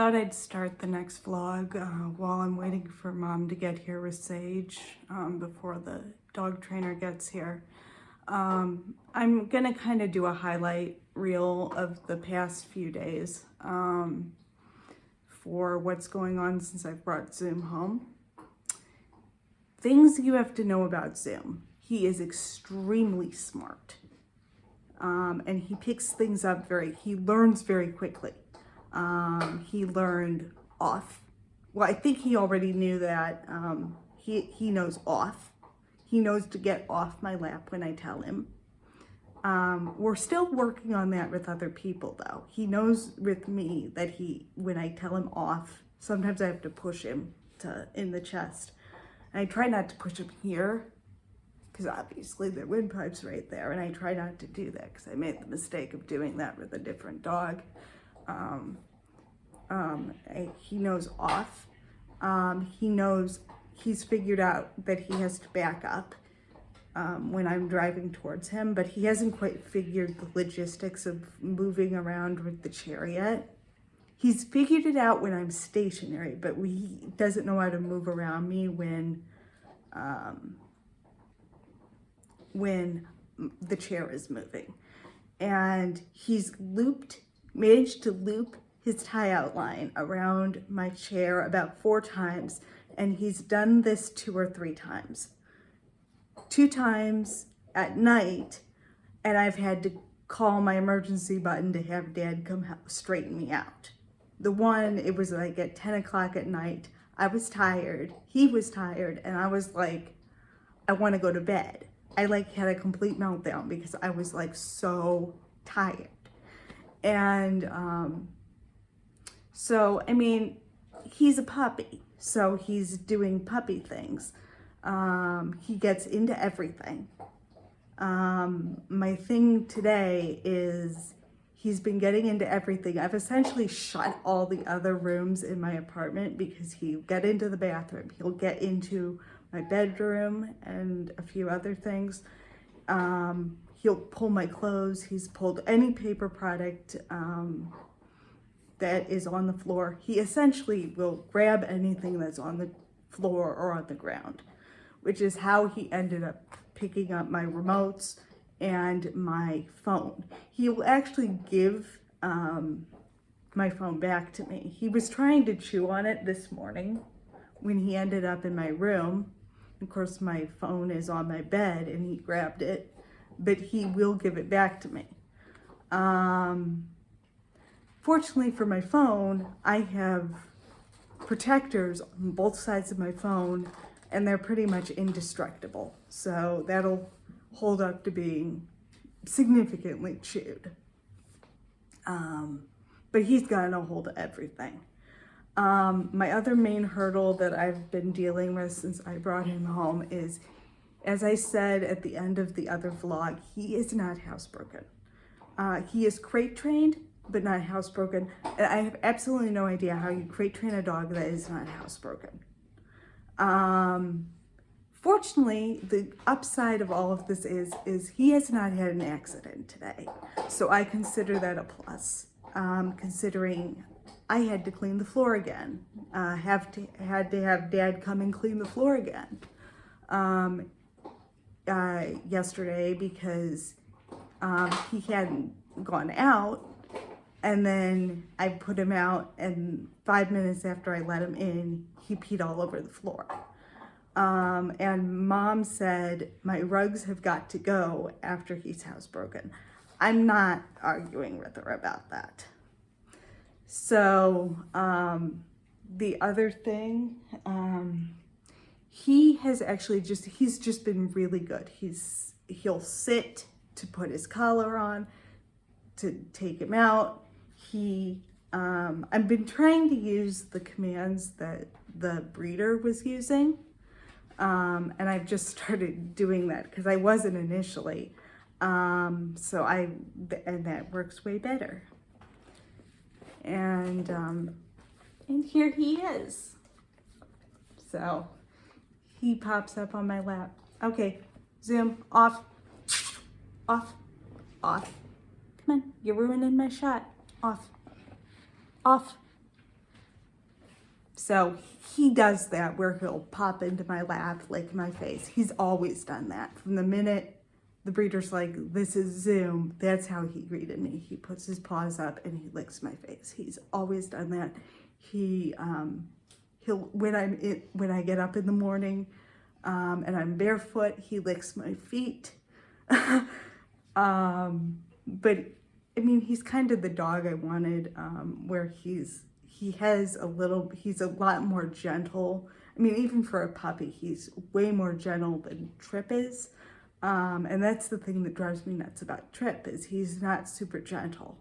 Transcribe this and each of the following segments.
thought I'd start the next vlog while I'm waiting for Mom to get here with Sage before the dog trainer gets here. I'm gonna kind of do a highlight reel of the past few days for what's going on since I've brought Zoom home. Things you have to know about Zoom. He is extremely smart and he picks things up he learns very quickly. He learned off. Well, I think he already knew that he knows off. He knows to get off my lap when I tell him. We're still working on that with other people though. He knows with me that when I tell him off, sometimes I have to push him in the chest. And I try not to push him here because obviously the windpipe's right there, and I try not to do that because I made the mistake of doing that with a different dog. He knows off. He's figured out that he has to back up when I'm driving towards him, but he hasn't quite figured the logistics of moving around with the chair yet. He's figured it out when I'm stationary, but he doesn't know how to move around me when the chair is moving. And he's managed to loop his tie outline around my chair about 4 times, and he's done this 2 or 3 times. 2 times at night, and I've had to call my emergency button to have Dad come straighten me out. The one, it was like at 10 o'clock at night. I was tired, he was tired, and I was like, I want to go to bed. I had a complete meltdown because I was so tired. And so, I mean, he's a puppy, so he's doing puppy things. He gets into everything. My thing today is he's been getting into everything. I've essentially shut all the other rooms in my apartment because he'll get into the bathroom. He'll get into my bedroom and a few other things. He'll pull my clothes. He's pulled any paper product that is on the floor. He essentially will grab anything that's on the floor or on the ground, which is how he ended up picking up my remotes and my phone. He will actually give my phone back to me. He was trying to chew on it this morning when he ended up in my room. Of course, my phone is on my bed and he grabbed it, but he will give it back to me. Fortunately for my phone, I have protectors on both sides of my phone, and they're pretty much indestructible. So that'll hold up to being significantly chewed. But he's gotten a hold of everything. My other main hurdle that I've been dealing with since I brought him home is, as I said at the end of the other vlog, he is not housebroken. He is crate trained, but not housebroken. I have absolutely no idea how you crate train a dog that is not housebroken. Fortunately, the upside of all of this is he has not had an accident today. So I consider that a plus, considering I had to clean the floor again. Had to have Dad come and clean the floor again yesterday because he hadn't gone out. And then I put him out, and 5 minutes after I let him in, he peed all over the floor. And Mom said, my rugs have got to go after he's housebroken. I'm not arguing with her about that. So the other thing, he's just been really good. He'll sit to put his collar on, to take him out. I've been trying to use the commands that the breeder was using, and I've just started doing that because I wasn't initially. And that works way better. And here he is. So he pops up on my lap. Okay, Zoom, off, off, off. Come on, you're ruining my shot. Off, off. So he does that where he'll pop into my lap, lick my face. He's always done that. From the minute the breeder's like, this is Zoom, that's how he greeted me. He puts his paws up and he licks my face. He's always done that. He'll when I get up in the morning and I'm barefoot, he licks my feet. But I mean, he's kind of the dog I wanted, where he's a lot more gentle. I mean, even for a puppy, he's way more gentle than Trip is. And that's the thing that drives me nuts about Trip, is he's not super gentle.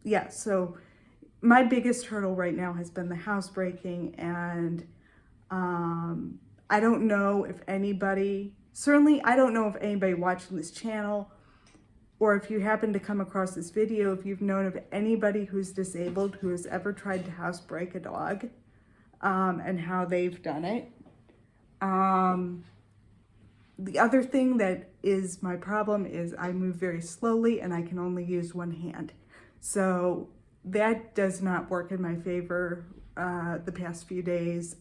Yeah, so my biggest hurdle right now has been the housebreaking, and I don't know if anybody, certainly I don't know if anybody watching this channel, or if you happen to come across this video, if you've known of anybody who's disabled who has ever tried to housebreak a dog, and how they've done it. The other thing that is my problem is I move very slowly and I can only use one hand. So that does not work in my favor the past few days.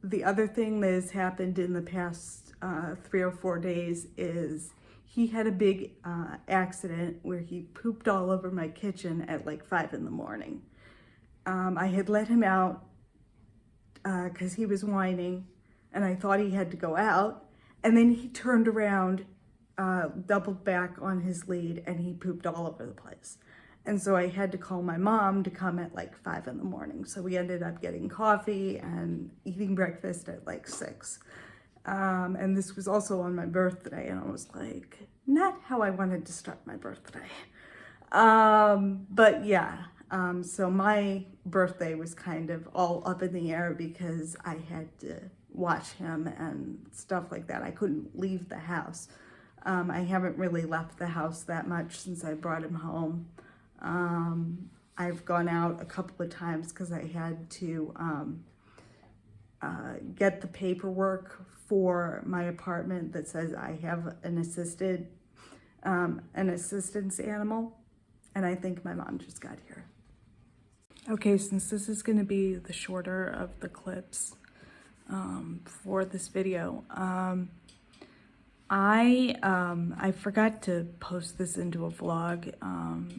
The other thing that has happened in the past 3 or 4 days is he had a big accident where he pooped all over my kitchen at like 5 in the morning. I had let him out because he was whining and I thought he had to go out, and then he turned around, doubled back on his lead, and he pooped all over the place. And so I had to call my mom to come at like 5 in the morning. So we ended up getting coffee and eating breakfast at like 6. And this was also on my birthday, and I was like, not how I wanted to start my birthday. But yeah, so my birthday was kind of all up in the air because I had to watch him and stuff like that. I couldn't leave the house. I haven't really left the house that much since I brought him home. I've gone out a couple of times because I had to get the paperwork for my apartment that says I have an assistance animal, and I think my mom just got here. Okay, since this is going to be the shorter of the clips for this video, I forgot to post this into a vlog,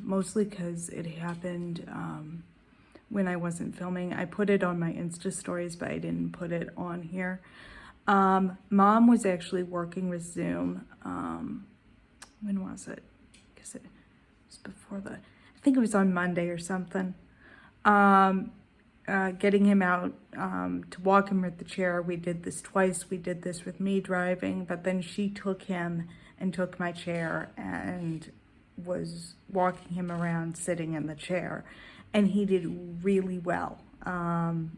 mostly because it happened when I wasn't filming. I put it on my Insta stories, but I didn't put it on here. Mom was actually working with Zoom. When was it? Because it was before I think it was on Monday or something. Getting him out to walk him with the chair. We did this twice. We did this with me driving, but then she took him and took my chair and was walking him around sitting in the chair, and he did really well.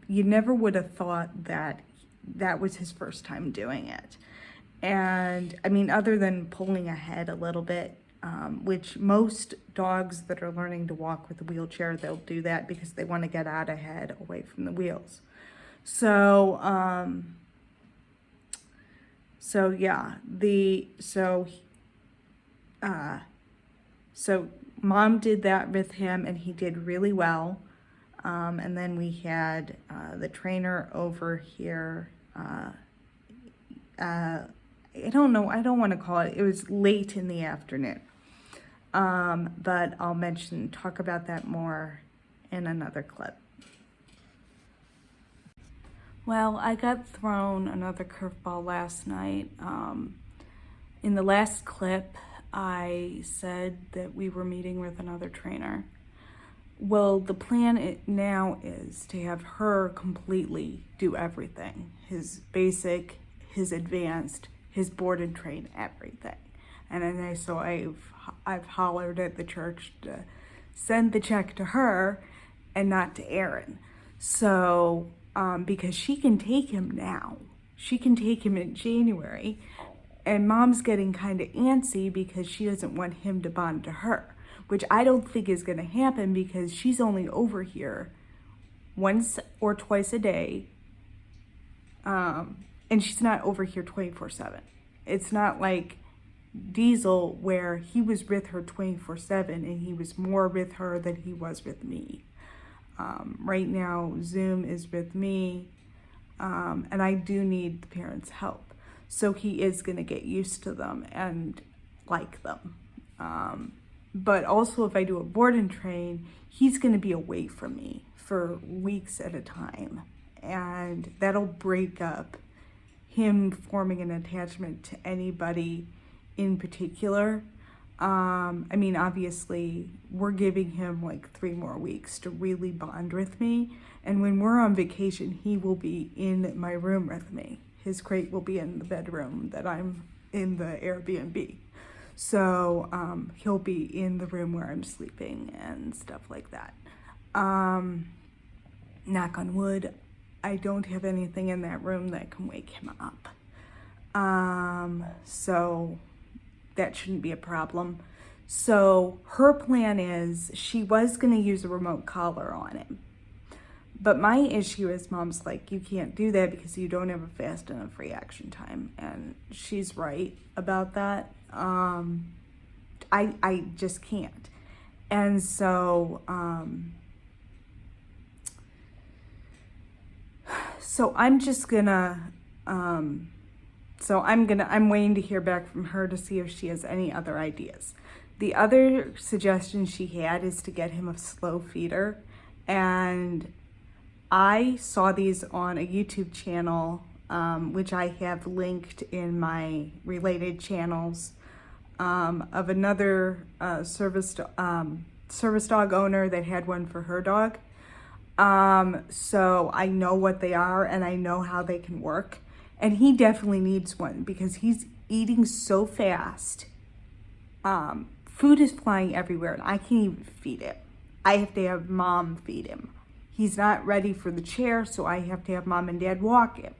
You never would have thought that that was his first time doing it. And I mean, other than pulling ahead a little bit, which most dogs that are learning to walk with a wheelchair, they'll do that because they want to get out ahead away from the wheels. So yeah, so Mom did that with him and he did really well. And then we had the trainer over here. I don't know, I don't want to call it, it was late in the afternoon. But I'll talk about that more in another clip. Well, I got thrown another curveball last night. In the last clip, I said that we were meeting with another trainer. Well, the plan now is to have her completely do everything. His basic, his advanced, his board and train, everything. And then so I've hollered at the church to send the check to her and not to Aaron. So, because she can take him now. She can take him in January. And Mom's getting kind of antsy because she doesn't want him to bond to her, which I don't think is going to happen because she's only over here once or twice a day. And she's not over here 24/7. It's not like Diesel, where he was with her 24/7 and he was more with her than he was with me. Right now, Zoom is with me, and I do need the parents' help. So he is going to get used to them and like them. But also, if I do a board and train, he's going to be away from me for weeks at a time. And that'll break up him forming an attachment to anybody in particular. I mean, obviously, we're giving him like 3 more weeks to really bond with me. And when we're on vacation, he will be in my room with me. His crate will be in the bedroom that I'm in the Airbnb. So he'll be in the room where I'm sleeping and stuff like that. Knock on wood, I don't have anything in that room that can wake him up. So that shouldn't be a problem. So her plan is she was going to use a remote collar on him. But my issue is Mom's like, you can't do that because you don't have a fast enough reaction time. And she's right about that. I just can't. And so, I'm just gonna, I'm waiting to hear back from her to see if she has any other ideas. The other suggestion she had is to get him a slow feeder. And I saw these on a YouTube channel, which I have linked in my related channels, of another service dog owner that had one for her dog. So I know what they are and I know how they can work. And he definitely needs one because he's eating so fast. Food is flying everywhere and I can't even feed it. I have to have Mom feed him. He's not ready for the chair, so I have to have Mom and Dad walk him.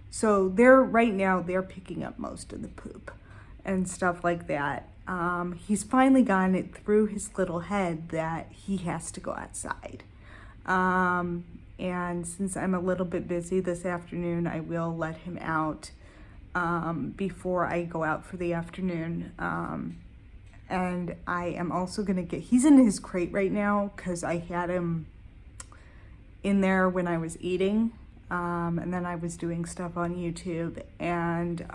So right now they're picking up most of the poop and stuff like that. He's finally gotten it through his little head that he has to go outside. And since I'm a little bit busy this afternoon, I will let him out before I go out for the afternoon. And I am also gonna he's in his crate right now because I had him in there when I was eating. And then I was doing stuff on YouTube and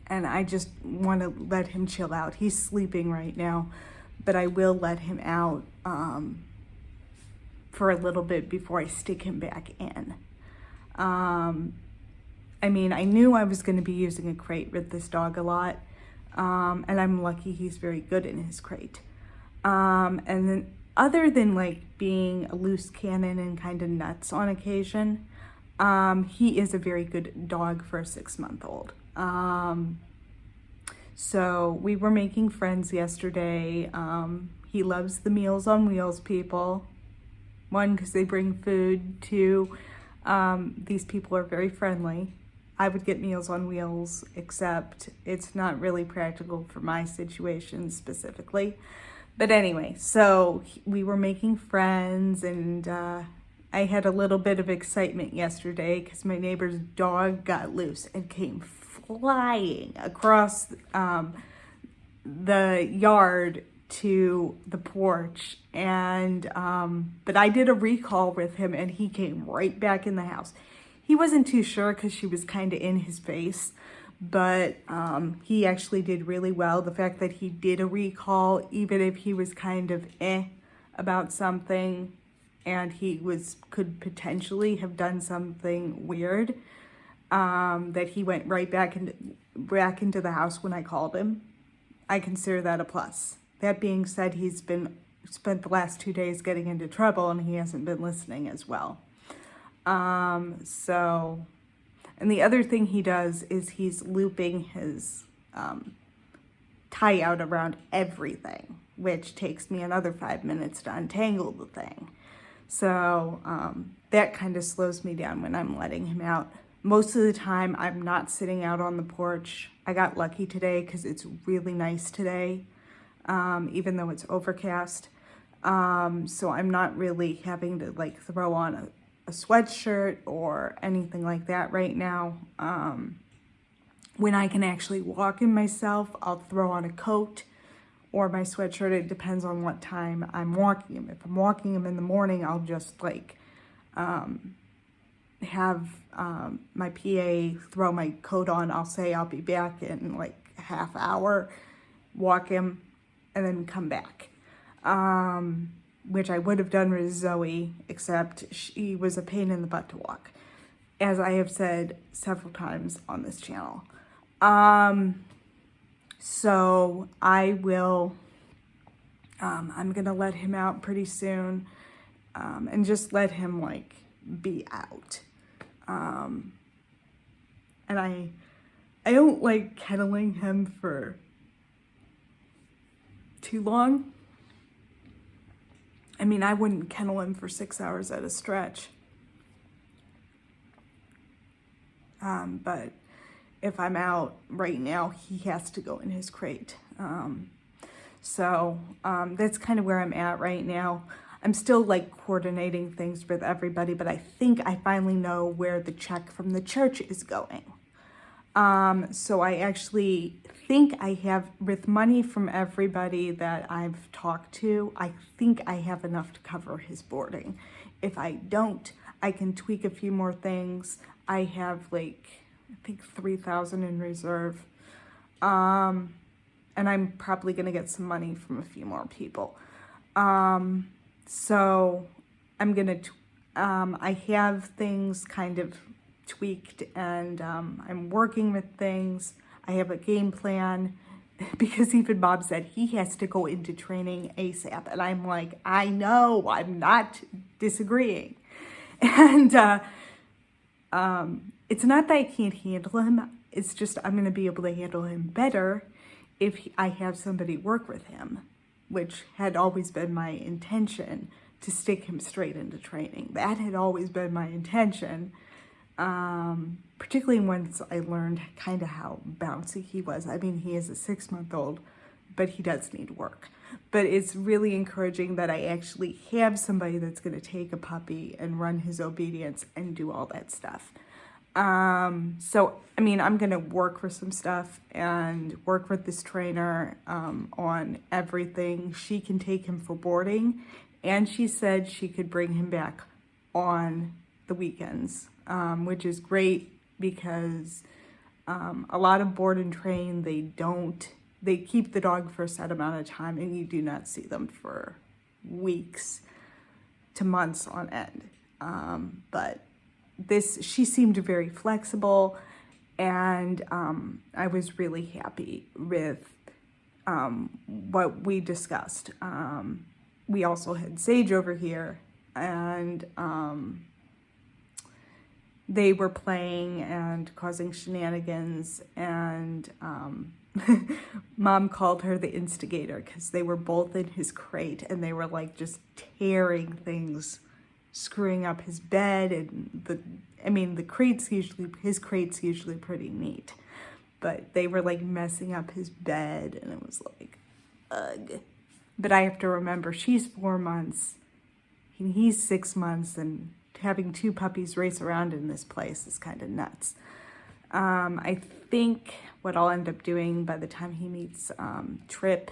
I just want to let him chill out. He's sleeping right now, but I will let him out for a little bit before I stick him back in. I mean, I knew I was going to be using a crate with this dog a lot, and I'm lucky he's very good in his crate. And then other than like being a loose cannon and kind of nuts on occasion, he is a very good dog for a 6-month-old. So we were making friends yesterday. He loves the Meals on Wheels people. 1, because they bring food. 2, these people are very friendly. I would get Meals on Wheels, except it's not really practical for my situation specifically. But anyway, so we were making friends, and I had a little bit of excitement yesterday because my neighbor's dog got loose and came flying across the yard to the porch. And but I did a recall with him, and he came right back in the house. He wasn't too sure because she was kind of in his face. But he actually did really well. The fact that he did a recall, even if he was kind of about something and he could potentially have done something weird, that he went right back into the house when I called him, I consider that a plus. That being said, he's spent the last 2 days getting into trouble and he hasn't been listening as well. And the other thing he does is he's looping his tie out around everything, which takes me another 5 minutes to untangle the thing. So that kind of slows me down when I'm letting him out. Most of the time, I'm not sitting out on the porch. I got lucky today because it's really nice today, even though it's overcast. So I'm not really having to like throw on a sweatshirt or anything like that right now. When I can actually walk him myself, I'll throw on a coat or my sweatshirt. It depends on what time I'm walking him. If I'm walking him in the morning, I'll just like have my PA throw my coat on. I'll say I'll be back in like a half hour, walk him, and then come back. Which I would have done with Zoe, except she was a pain in the butt to walk, as I have said several times on this channel. So I will, I'm gonna let him out pretty soon, and just let him like be out. And I don't like kenneling him for too long. I mean, I wouldn't kennel him for 6 hours at a stretch. But if I'm out right now, he has to go in his crate. So that's kind of where I'm at right now. I'm still like coordinating things with everybody, but I think I finally know where the check from the church is going. So I actually think I have, with money from everybody that I've talked to, I think I have enough to cover his boarding. If I don't, I can tweak a few more things. I have like, I think 3,000 in reserve. And I'm probably gonna get some money from a few more people. So I'm gonna, I have things kind of tweaked, and I'm working with things. I have a game plan, because even Bob said he has to go into training ASAP. And I'm like, I know, I'm not disagreeing. And it's not that I can't handle him. It's just I'm going to be able to handle him better if I have somebody work with him, which had always been my intention, to stick him straight into training. That had always been my intention, particularly once I learned kind of how bouncy he was. I mean, he is a 6-month-old, but he does need work. But it's really encouraging that I actually have somebody that's going to take a puppy and run his obedience and do all that stuff. So, I mean, I'm going to work for some stuff and work with this trainer on everything. She can take him for boarding, and she said she could bring him back on the weekends, which is great, because a lot of board and train, they keep the dog for a set amount of time, and you do not see them for weeks to months on end. But she seemed very flexible, and I was really happy with what we discussed. We also had Sage over here, and they were playing and causing shenanigans, and Mom called her the instigator, because they were both in his crate, and they were like just tearing things, screwing up his bed, and his crate's usually pretty neat, but they were like messing up his bed, and it was like, ugh. But I have to remember, she's 4 months, and he's 6 months, and having 2 puppies race around in this place is kind of nuts. I think what I'll end up doing by the time he meets Trip,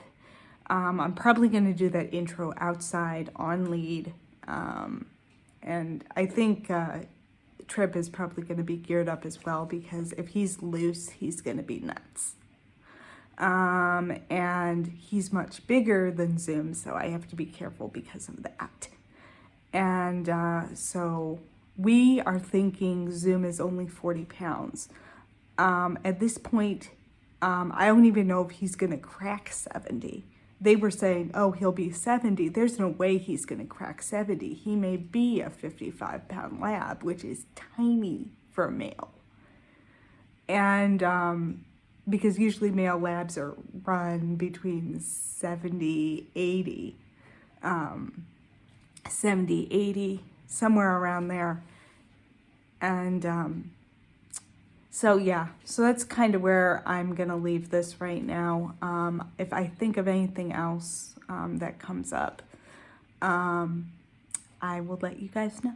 I'm probably going to do that intro outside on lead. And I think Trip is probably going to be geared up as well, because if he's loose, he's going to be nuts. And he's much bigger than Zoom, so I have to be careful because of that. And so we are thinking Zoom is only 40 pounds. At this point, I don't even know if he's going to crack 70. They were saying, oh, he'll be 70. There's no way he's going to crack 70. He may be a 55-pound lab, which is tiny for a male. And because usually male labs are run between 70, 80, 70, 80, somewhere around there. And so yeah, so that's kind of where I'm going to leave this right now. If I think of anything else that comes up, I will let you guys know.